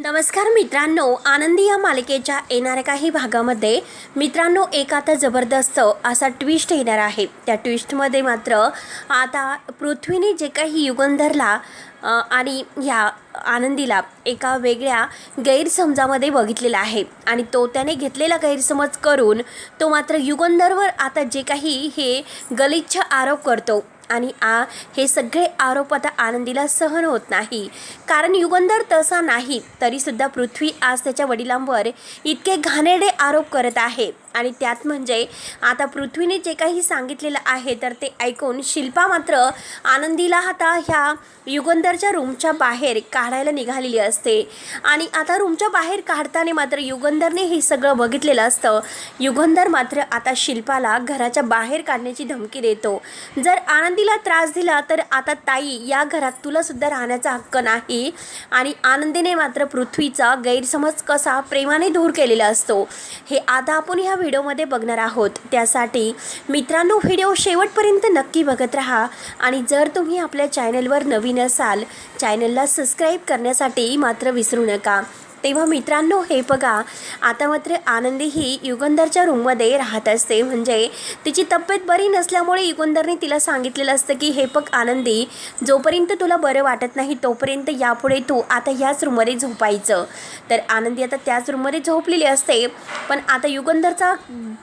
नमस्कार मित्रांनो, आनंदी या मालिकेच्या येणाऱ्या काही भागामध्ये मित्रांनो एक आता जबरदस्त असा ट्विस्ट येणार आहे। त्या ट्विस्टमध्ये मात्र आता पृथ्वीने जे काही युगंधरला आणि ह्या आनंदीला एका वेगळ्या गैरसमजामध्ये बघितलेला आहे आणि तो त्याने घेतलेला गैरसमज करून तो मात्र युगंधरवर आता जे काही हे गलिच्छ आरोप करतो आणि हे सगळे आरोप आता आनंदीला सहन होत नाही। कारण युगंधर तसा नाही तरीसुद्धा पृथ्वी आज त्याच्या वडिलांवर इतके घाणेरडे आरोप करत आहे आणि त्यात म्हणजे आता पृथ्वीने जे काही सांगितलेलं आहे तर ते ऐकून शिल्पा मात्र आनंदीला आता ह्या युगंधरच्या रूमच्या बाहेर काढायला निघालेली असते आणि आता रूमच्या बाहेर काढताना मात्र युगंधरने हे सगळं बघितलेलं असतं। युगंधर मात्र आता शिल्पाला घराच्या बाहेर काढण्याची धमकी देतो। जर आनंदीला त्रास दिला तर आता ताई या घरात तुला सुद्धा राहण्याचा हक्क नाही आणि आनंदीने मात्र पृथ्वीचा गैरसमज कसा प्रेमाने दूर केलेला असतो हे आता आपण ह्या व्हिडिओमध्ये बघणार आहोत। त्यासाठी मित्रांनो व्हिडिओ शेवटपर्यंत नक्की बघत राहा आणि जर तुम्ही आपल्या चॅनलवर नवीन असाल चॅनलला सबस्क्राईब करण्यासाठी मात्र विसरू नका। तेव्हा मित्रांनो हे बघा, आता मात्र आनंदी ही युगंधरच्या रूममध्ये राहत असते। म्हणजे तिची तब्येत बरी नसल्यामुळे युगंधरने तिला सांगितलेलं असतं की हे बघ आनंदी, जोपर्यंत तुला बरं वाटत नाही तोपर्यंत यापुढे तू आता ह्याच रूममध्ये झोपायचं। तर आनंदी आता त्याच रूममध्ये झोपलेली असते, पण आता युगंधरचा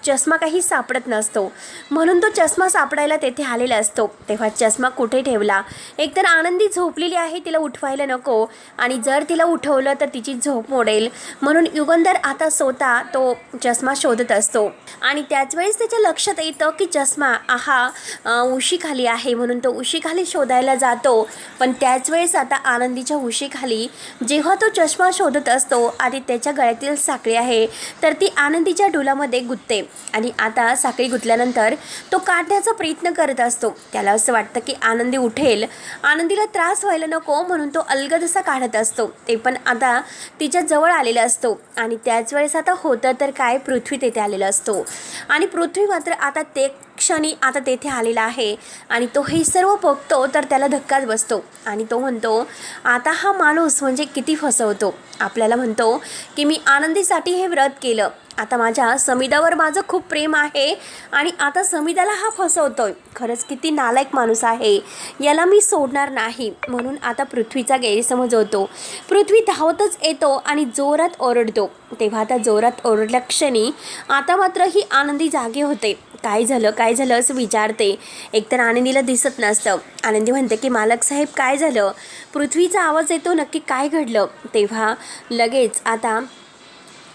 चष्मा काही सापडत नसतो म्हणून तो चष्मा सापडायला तेथे आलेला असतो। तेव्हा चष्मा कुठे ठेवला, एकतर आनंदी झोपलेली आहे, तिला उठवायला नको आणि जर तिला उठवलं तर तिची झोप मोडेल म्हणून युगंधर आता स्वतः तो चष्मा शोधत असतो आणि त्याच वेळेस त्याच्या लक्षात येतं की चष्मा उशीखाली आहे म्हणून तो उशीखाली शोधायला जातो। पण त्याच वेळेस आता आनंदीच्या उशीखाली जेव्हा तो चष्मा शोधत असतो आणि त्याच्या गळ्यातील साखळी आहे तर ती आनंदीच्या डोलामध्ये गुंतते आणि आता साखळी गुंतल्यानंतर तो काढण्याचा प्रयत्न करत असतो। त्याला असं वाटतं की आनंदी उठेल, आनंदीला त्रास व्हायला नको म्हणून तो अलगद असा काढत असतो। ते पण आता तिच्या जवळ आलेला असतो आणि त्याच वेळेस आता होतं तर काय, पृथ्वी तेथे आलेला असतो आणि पृथ्वी मात्र आता ते क्षणी आता तेथे आलेला आहे आणि तो हे सर्व बघतो तर त्याला धक्काच बसतो आणि तो म्हणतो आता हा माणूस म्हणजे किती फसवतो। आपल्याला म्हणतो की मी आनंदीसाठी हे व्रत केलं, आता माझ्या समिधावर माझं खूप प्रेम आहे आणि आता समिधाला हा फसवतोय। खरंच किती नालायक माणूस आहे, याला मी सोडणार नाही। म्हणून आता पृथ्वीचा गैरसमज होतो। पृथ्वी धावतच येतो आणि जोरात ओरडतो। तेव्हा आता जोरात ओरडल्या क्षणी आता मात्र ही आनंदी जागी होते। काय झालं असं विचारते। एकतर आनंदीला दिसत नसतं। आनंदी म्हणते की मालक साहेब काय झालं, पृथ्वीचा आवाज येतो, नक्की काय घडलं। तेव्हा लगेच आता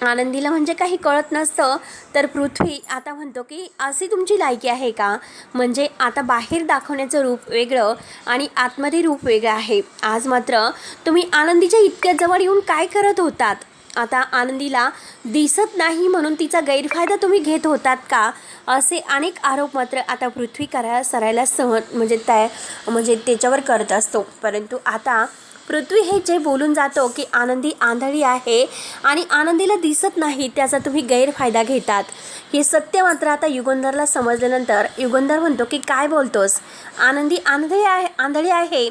आनंदीला म्हणजे काही कळत नसतं तर पृथ्वी आता म्हणतो की अशी तुमची लायकी आहे का, म्हणजे आता बाहेर दाखवण्याचं रूप वेगळं आणि आतमध्ये रूप वेगळं आहे। आज मात्र तुम्ही आनंदीच्या इतक्या जवळ येऊन काय करत होतात, आता आनंदीला दिसत नाही म्हणून तिचा गैरफायदा तुम्ही घेत होतात का, असे अनेक आरोप मात्र आता पृथ्वी सरायला सहन म्हणजे त्याच्यावर करत असतो। परंतु आता पृथ्वी हे जे बोलून जातो की आनंदी आंधळी आहे आणि आनंदीला दिसत नाही त्याचा तुम्ही गैरफायदा घेतात, हे सत्य मात्र आता युगंधरला समजल्यानंतर युगंधर म्हणतो की काय बोलतोस, आनंदी आंधळी आहे।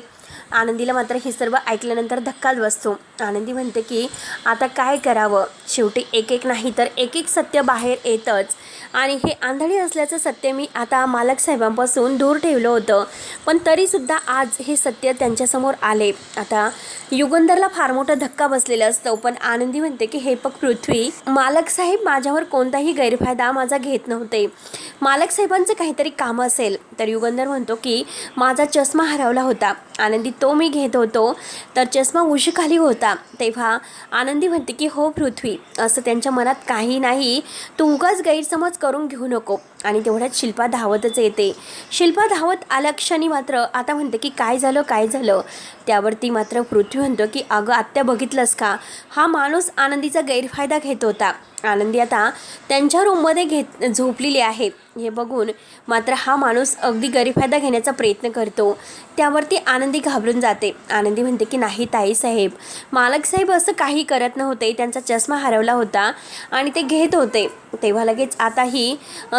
आनंदीला मात्र हे सर्व ऐकल्यानंतर धक्काच बसतो। आनंदी म्हणते की आता काय करावं, शेवटी एक नाही तर एक सत्य बाहेर येतच आणि हे आंधळी असल्याचं सत्य मी आता मालक साहेबांपासून दूर ठेवलं होतं, पण तरीसुद्धा आज हे सत्य त्यांच्यासमोर आले। आता युगंधरला फार मोठा धक्का बसलेला असतो, पण आनंदी म्हणते की हे बघ पृथ्वी, मालक साहेब माझ्यावर कोणताही गैरफायदा माझा घेत नव्हते, मालक साहेबांचं काहीतरी काम असेल। तर युगंधर म्हणतो की माझा चष्मा हरवला होता आनंदी, तो मी घेत होतो तर चष्मा उशीखाली होता। तेव्हा आनंदी म्हणते की हो पृथ्वी, असं त्यांच्या मनात काही नाही, तू उगाच गैरसमज करून घेऊ नको। आणि तेवढ्यात शिल्पा धावतच येते। शिल्पा धावत आल्या क्षणी मात्र आता म्हणते की काय झालं। त्यावरती मात्र पृथ्वी म्हणतो की अगं आत्या बघितलंस का, हा माणूस आनंदीचा गैरफायदा घेत होता। आनंदी आता त्यांच्या रूममध्ये झोपलेली आहे हे बघून मात्र हा माणूस अगदी गैरफायदा घेण्याचा प्रयत्न करतो। त्यावरती आनंदी घाबरून जाते। आनंदी म्हणते की नाही ताई साहेब, मालक साहेब असं काही करत नव्हते, त्यांचा चष्मा हरवला होता आणि ते घेत होते। तेव्हा लगेच आता ही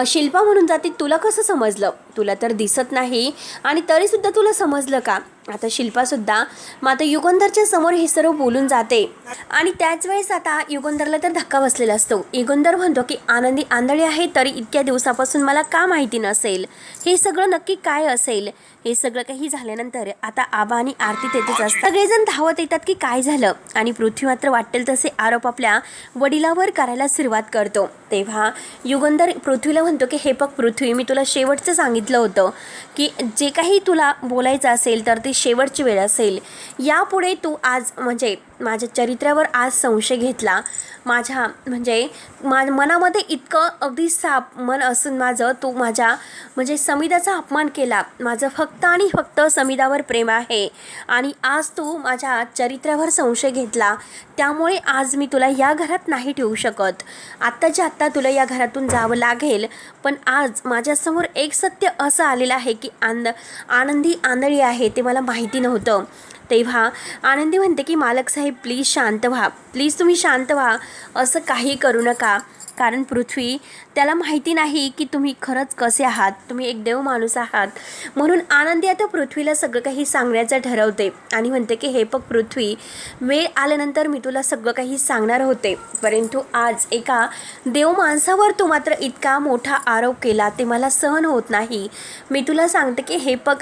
शिल्पा म्हणून जाते तुला कसं समजलं, तुला तर दिसत नाही आणि तरीसुद्धा तुला समजलं का? आता शिल्पासुद्धा माता युगंधरच्या समोर हे सर्व बोलून जाते आणि त्याच वेळेस आता युगंधरला तर धक्का बसलेला असतो. युगंधर म्हणतो की आनंदी आंधळी आहे तरी इतक्या दिवसापासून मला का माहिती नसेल? हे सगळं नक्की काय असेल? हे सगळं काही झाल्यानंतर आता आबा आणि आरती तेथेच असतात. सगळेजण धावत येतात की काय झालं आणि पृथ्वी मात्र वाटेल तसे आरोप आपल्या वडिलावर करायला सुरुवात करतो. तेव्हा युगंधर पृथ्वीला म्हणतो की हे बघ पृथ्वी, मी तुला शेवटचं सांगितलं होतं की जे काही तुला बोलायचं असेल तर ती शेवटची वेळ असेल. यापुढे तू आज म्हणजे माझ्या चरित्रावर आज संशय घेतला, माझ्या म्हणजे मनामध्ये इतकं अगदी साप मन असून माझं तू माझ्या म्हणजे समिधाचा अपमान केला. माझं फक्त आणि फक्त समिधावर प्रेम आहे आणि आज तू माझ्या चरित्रावर संशय घेतला, त्यामुळे आज मी तुला या घरात नाही ठेवू शकत. आत्ताच्या आत्ता तुला या घरातून जावं लागेल. पण आज माझ्यासमोर एक सत्य असं आलेलं आहे की आनंदी आंधळी आहे, ते मला माहिती नव्हतं. तेव्हा आनंदी म्हणते की मालक साहेब प्लीज शांत व्हा, प्लीज तुम्ही शांत व्हा, असं काही करू नका. कारण पृथ्वी त्याला माहिती नाही की तुम्ही खरंच कसे आहात, तुम्ही एक देव माणूस आहात. म्हणून आनंदी आता पृथ्वीला सगळं काही सांगण्याचं ठरवते आणि म्हणते की हे बघ पृथ्वी, वेळ आल्यानंतर मी तुला सगळं काही सांगणार होते, परंतु आज एका देव माणसावर तू मात्र इतका मोठा आरोप केला, ते मला सहन होत नाही. मी तुला सांगते की हे बघ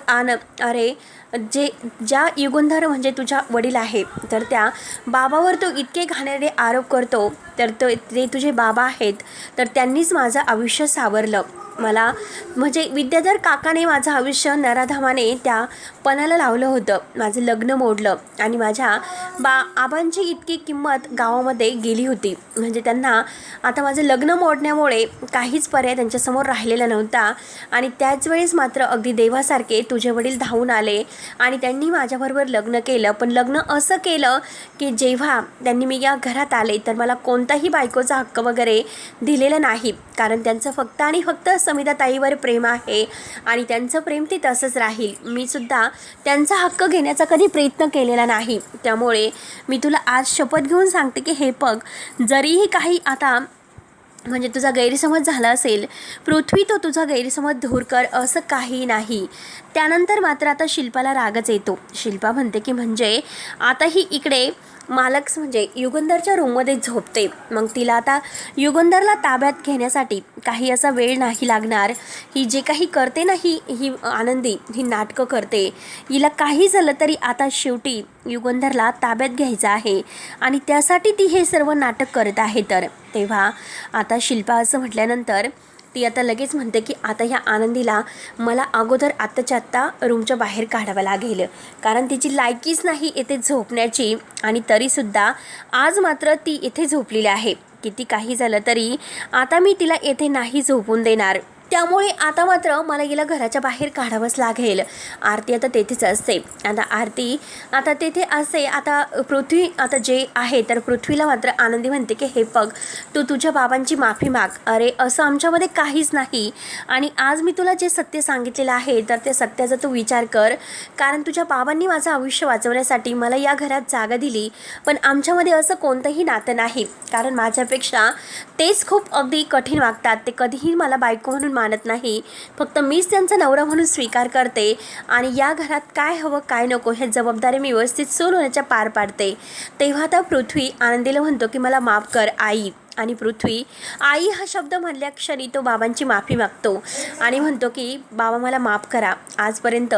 अरे ज्या युगंधर म्हणजे तुझ्या वडील आहे तर त्या बाबावर तो इतके घाणेरडे आरोप करतो, तर ते तुझे बाबा आहेत, तर त्यांनीच माझं आयुष्य सावरलं. मला म्हणजे विद्याधर काकाने माझं आयुष्य नराधामाने त्या पणाला लावलं होतं, माझं लग्न मोडलं आणि माझ्या आबांची इतकी किंमत गावामध्ये गेली होती. म्हणजे त्यांना आता माझं लग्न मोडण्यामुळे काहीच पर्याय त्यांच्यासमोर राहिलेला नव्हता. आणि त्याच वेळेस मात्र अगदी देवासारखे तुझे वडील धावून आले आणि त्यांनी माझ्याबरोबर लग्न केलं. पण लग्न असं केलं की जेव्हा त्यांनी मी या घरात आले तर मला कोणताही बायकोचा हक्क वगैरे दिलेला नाही, कारण त्यांचं फक्त आणि फक्त समिधा ताईवर प्रेम आहे आणि त्यांचं प्रेम ते तसंच राहील. मी सुद्धा त्यांचा हक्क घेण्याचा कधी प्रयत्न केलेला नाही. त्यामुळे मी तुला आज शपथ घेऊन सांगते की हे बघ, जरीही काही आता म्हणजे तुझा गैरसमज झाला असेल पृथ्वी, तो तुझा गैरसमज दूर कर, असं काही नाही. त्यानंतर मात्र आता शिल्पाला रागच येतो. शिल्पा म्हणते की म्हणजे आता ही इकडे मालक म्हणजे युगंधरच्या रूममध्ये झोपते, मग तिला आता युगंधरला ताब्यात घेण्यासाठी काही असा वेळ नाही लागणार. ही जे काही करते ना ही आनंदी, ही नाटकं करते, हिला काही झालं तरी आता शेवटी युगंधरला ताब्यात घ्यायचं आहे आणि त्यासाठी ती हे सर्व नाटक करत आहे. तर तेव्हा आता शिल्पा असं म्हटल्यानंतर ती आता लगेच म्हणते की आता ह्या आनंदीला मला अगोदर आत्ताच्या आत्ता रूमच्या बाहेर काढावं लागेल, कारण तिची लायकीच नाही येथे झोपण्याची आणि तरीसुद्धा आज मात्र ती येथे झोपलेली आहे. किती काही झालं तरी आता मी तिला येथे नाही झोपून देणार, त्यामुळे आता मात्र मला हिला घराच्या बाहेर काढावंच लागेल. आरती आता तेथेच असते. आता आरती आता तेथे असते. आता पृथ्वी आता जे आहे तर पृथ्वीला मात्र आनंदी म्हणते की हे बघ, तू तुझ्या बाबांची माफी माग. अरे असं आमच्यामध्ये काहीच नाही आणि आज मी तुला जे सत्य सांगितलेलं आहे तर त्या सत्याचा तू विचार कर, कारण तुझ्या बाबांनी माझं आयुष्य वाचवण्यासाठी मला या घरात जागा दिली, पण आमच्यामध्ये असं कोणतंही नातं नाही, कारण माझ्यापेक्षा तेच खूप अगदी कठीण वागतात. ते कधीही मला बायको म्हणून मानत नाही, फक्त मीच त्यांचा नवरा म्हणून स्वीकार करते आणि या घरात काय हवं काय नको हे जबाबदारी मी व्यवस्थित सून होण्याच्या पार पाडते. तेव्हा आता पृथ्वी आनंदीला म्हणतो की मला माफ कर आई. आणि पृथ्वी आई हा शब्द म्हणल्या क्षणी तो बाबांची माफी मागतो आणि म्हणतो की बाबा मला माफ करा, आजपर्यंत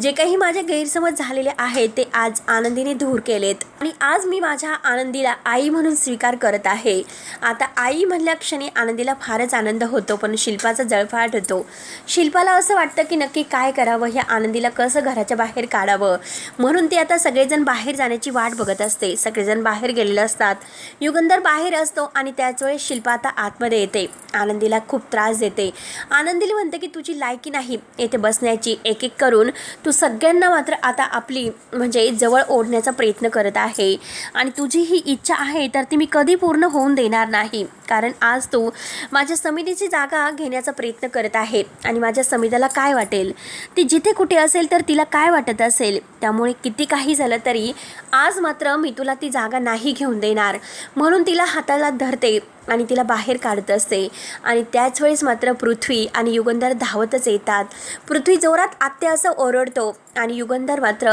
जे काही माझे गैरसमज झालेले आहेत ते आज आनंदीने दूर केलेत आणि आज मी माझ्या आनंदीला आई म्हणून स्वीकार करत आहे. आता आई म्हणल्या क्षणी आनंदीला फारच आनंद होतो, पण शिल्पाचा जळफाट होतो. शिल्पाला असं वाटतं की नक्की काय करावं, ह्या आनंदीला कसं घराच्या बाहेर काढावं, म्हणून ते आता सगळेजण बाहेर जाण्याची वाट बघत असते. सगळेजण बाहेर गेलेले असतात. युगंधर बाहेर असतो आणि त्याच वेळेस शिल्पा आता आतमध्ये येते. आनंदीला खूप त्रास देते. आनंदीला म्हणते की तुझी लायकी नाही येथे बसण्याची, एक एक करून तू सगळ्यांना मात्र आता आपली म्हणजे जवळ ओढण्याचा प्रयत्न करत आहे आणि तुझी ही इच्छा आहे तर ती मी कधी पूर्ण होऊन देणार नाही, कारण आज तू माझ्या समितीची जागा घेण्याचा प्रयत्न करत आहे आणि माझ्या समितीला काय वाटेल, ती जिथे कुठे असेल तर तिला काय वाटत असेल, त्यामुळे किती काही झालं तरी आज मात्र मी तुला ती जागा नाही घेऊन देणार. म्हणून तिला हाताला धरते आणि तिला बाहेर काढत असते. आणि त्याच वेळेस मात्र पृथ्वी आणि युगंधर धावतच येतात. पृथ्वी जोरात आत्या असं ओरडतो आणि युगंधर मात्र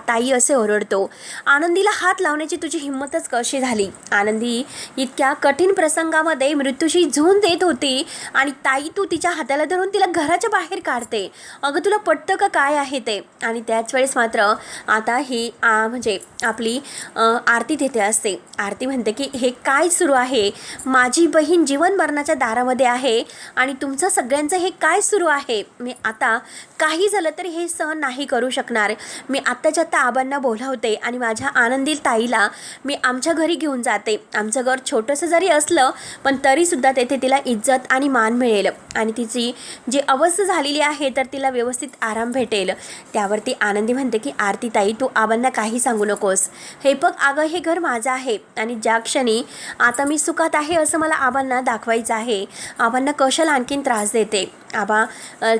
ताई असे ओरडतो. आनंदीला हात लावण्याची तुझी हिंमतच कशी झाली? आनंदी इतक्या कठीण प्रसंगामध्ये मृत्यूशी झुंज देत होती आणि ताई तू तिच्या हाताला धरून तिला घराच्या बाहेर काढते. अगं तुला पटतं का काय आहे ते? आणि त्याच वेळेस मात्र आता ही म्हणजे आपली आरती तिथे असते. आरती म्हणते की हे काय सुरू आहे? माझी बहीण जीवन मरणाच्या दारामध्ये आहे आणि तुमचं सगळ्यांचं हे काय सुरू आहे? मी आता काही झालं तरी हे सहन नाही करू शकणार. मी आत्ताच्या आत्ता आबांना बोलावते आणि माझ्या आनंदी ताईला मी आमच्या घरी घेऊन जाते. आमचं घर छोटंसं जरी असलं पण तरीसुद्धा तेथे तिला इज्जत आणि मान मिळेल आणि तिची जी अवस्था झालेली आहे तर तिला व्यवस्थित आराम भेटेल. त्यावरती आनंदी म्हणते की आरती ताई तू आबांना काही सांगू नकोस. हे बघ अगं हे घर माझं आहे आणि ज्या क्षणी आता मी सुखात आहे असं मला आबांना दाखवायचं आहे. आबांना कशाला आणखीन त्रास देते? आबा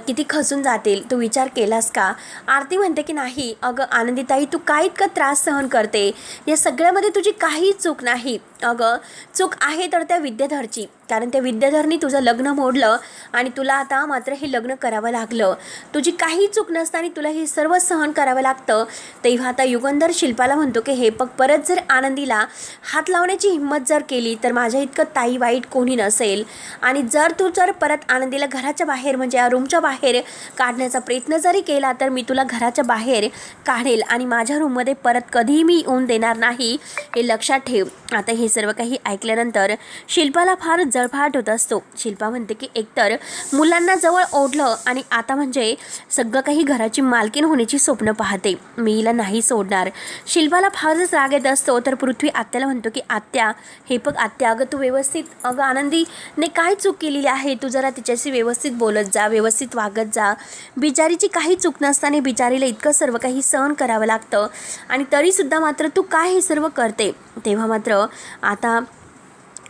किती खचून जातील, तू विचार केलास का? आरती म्हणते की नाही अगं आनंदीताई तू काय इतका त्रास सहन करते? या सगळ्यामध्ये तुझी काही चूक नाही. अगं चूक आहे तर त्या विद्याधरची, कारण त्या विद्याधरनी तुझं लग्न मोडलं आणि तुला आता मात्र हे लग्न करावं लागलं. तुझी काही चूक नसताना तुला हे सर्व सहन करावं लागतं. तेव्हा आता युगंधर शिल्पाला म्हणतो की हे बघ परत जर आनंदीला हात लावण्याची हिंमत जर केली तर माझ्या इतकं ताई वाईट कोणी नसेल. आणि जर तू परत आनंदीला घराच्या बाहेर म्हणजे या रूमच्या बाहेर काढण्याचा प्रयत्न जरी केला तर मी तुला घराच्या बाहेर काढेल आणि माझ्या रूममध्ये परत कधीही मी येऊन देणार नाही, हे लक्षात ठेव. आता हे सर्व काही ऐकल्यानंतर शिल्पाला फार जळफाट होत असतो. शिल्पा म्हणते की एकतर मुलांना जवळ ओढलं आणि आता म्हणजे सगळं काही घराची मालकीण होण्याची स्वप्न पाहते. मी हिला नाही सोडणार. शिल्पाला फारच राग येत असतो. तर पृथ्वी आत्याला म्हणतो की आत्या हे बघ आत्या अगं तू व्यवस्थित अगं आनंदीने काय चूक केलेली आहे? तू जरा तिच्याशी व्यवस्थित बोलत जा, व्यवस्थित वागत जा. बिचारीची काही चूक नसताना बिचारीला इतकं सर्व काही सहन करावं लागतं आणि तरीसुद्धा मात्र तू काय हे सर्व करते? तेव्हा मात्र आता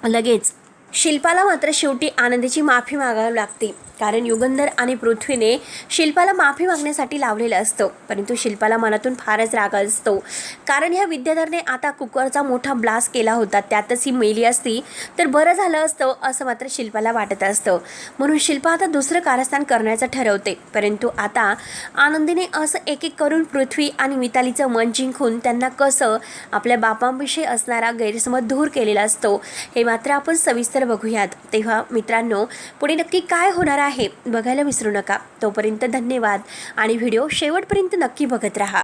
लगेच शिल्पाला मात्र शेवटी आनंदीची माफी मागावी लागते. कारण युगंधर आणि पृथ्वीने शिल्पाला माफी मागण्यासाठी लावलेलं असतं. परंतु शिल्पाला मनातून फारच राग असतो. कारण ह्या विद्याधरने आता कुकरचा मोठा ब्लास्ट केला होता, त्यातच ही मेली असती तर बरं झालं असतं असं मात्र शिल्पाला वाटत असतं. म्हणून शिल्पा आता दुसरं कारस्थान करण्याचं ठरवते. परंतु आता आनंदीने असं एक एक करून पृथ्वी आणि मितालीचं मन जिंकून त्यांना कसं आपल्या बापांविषयी असणारा गैरसमज दूर केलेला असतो हे मात्र आपण सविस्तर बघूयात. तेव्हा मित्रांनो पुढे नक्की काय होणार आहे बघायला विसरू नका. तोपर्यंत धन्यवाद आणि व्हिडिओ शेवटपर्यंत नक्की बघत राहा.